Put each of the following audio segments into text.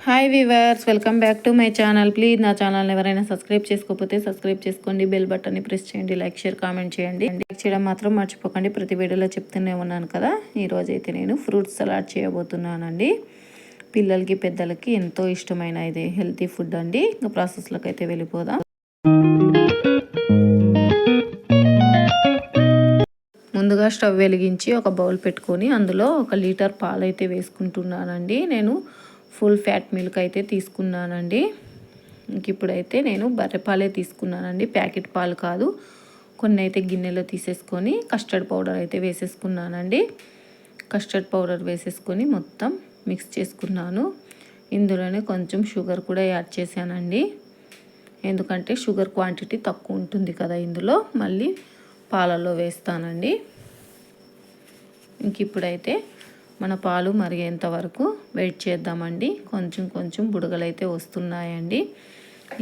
Hi weavers, welcome back to my channel. Please నా ఛానల్ని ఎవరైనా సబ్స్క్రైబ్ చేసుకోకపోతే సబ్స్క్రైబ్ చేసుకోండి, బెల్ బటన్ని ప్రెస్ చేయండి, లైక్ షేర్ కామెంట్ చేయండి. లైక్ చేయడం మాత్రం మర్చిపోకండి. ప్రతి వీడియోలో చెప్తూనే ఉన్నాను కదా. ఈరోజు అయితే నేను ఫ్రూట్ సలాడ్ చేయబోతున్నానండి. పిల్లలకి పెద్దలకి ఎంతో ఇష్టమైన ఇది హెల్తీ ఫుడ్ అండి. ఇంకా ప్రాసెస్లోకి అయితే వెళ్ళిపోదాం. ముందుగా స్టవ్ వెలిగించి ఒక బౌల్ పెట్టుకొని అందులో 1 లీటర్ పాలు అయితే వేసుకుంటున్నానండి. నేను ఫుల్ ఫ్యాట్ మిల్క్ అయితే తీసుకున్నానండి. ఇంక ఇప్పుడైతే నేను బర్రెపాలే తీసుకున్నానండి, ప్యాకెట్ పాలు కాదు. కొన్ని అయితే గిన్నెలో తీసేసుకొని కస్టర్డ్ పౌడర్ అయితే వేసేసుకున్నానండి. కస్టర్డ్ పౌడర్ వేసేసుకొని మొత్తం మిక్స్ చేసుకున్నాను. ఇందులోనే కొంచెం షుగర్ కూడా యాడ్ చేశానండి, ఎందుకంటే షుగర్ క్వాంటిటీ తక్కువ ఉంటుంది కదా ఇందులో. మళ్ళీ పాలల్లో వేస్తానండి. ఇంక ఇప్పుడైతే మన పాలు మరిగేంత వరకు వెయిట్ చేద్దామండి. కొంచెం కొంచెం బుడగలు అయితే వస్తున్నాయండి,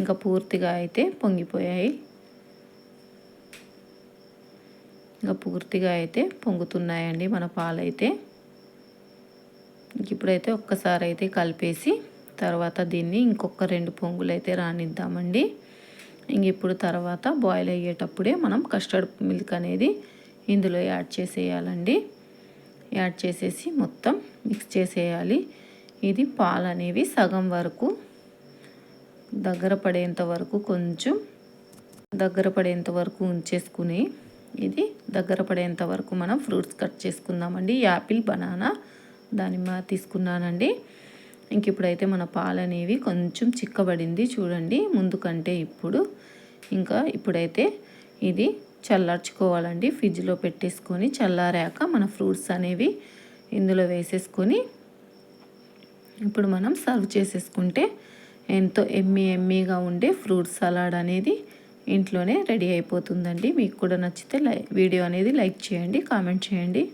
ఇంకా పూర్తిగా అయితే పొంగిపోయాయి. ఇంకా పూర్తిగా అయితే పొంగుతున్నాయండి మన పాలైతే. ఇప్పుడైతే ఒక్కసారి అయితే కలిపేసి తర్వాత దీన్ని ఇంకొక 2 పొంగులు అయితే రానిద్దామండి. ఇంక ఇప్పుడు తర్వాత బాయిల్ అయ్యేటప్పుడే మనం కస్టర్డ్ మిల్క్ అనేది ఇందులో యాడ్ చేసేయాలండి. యాడ్ చేసేసి మొత్తం మిక్స్ చేసేయాలి. ఇది పాలు అనేవి సగం వరకు దగ్గర పడేంత వరకు, కొంచెం దగ్గర పడేంత వరకు ఉంచేసుకుని ఇది దగ్గర పడేంత వరకు మనం ఫ్రూట్స్ కట్ చేసుకుందామండి. యాపిల్, బనానా, దానిమ్మ తీసుకున్నానండి. ఇంక ఇప్పుడైతే మన పాలు అనేవి కొంచెం చిక్కబడింది చూడండి, ముందు కంటే ఇప్పుడు. ఇంకా ఇప్పుడైతే ఇది చల్లార్చుకోవాలండి. ఫ్రిడ్జ్లో పెట్టేసుకొని చల్లారాక మన ఫ్రూట్స్ అనేవి ఇందులో వేసేసుకొని ఇప్పుడు మనం సర్వ్ చేసేసుకుంటే ఎంతో ఎమ్మీగా ఉండే ఫ్రూట్ సలాడ్ అనేది ఇంట్లోనే రెడీ అయిపోతుందండి. మీకు కూడా నచ్చితే వీడియో అనేది లైక్ చేయండి, కామెంట్ చేయండి.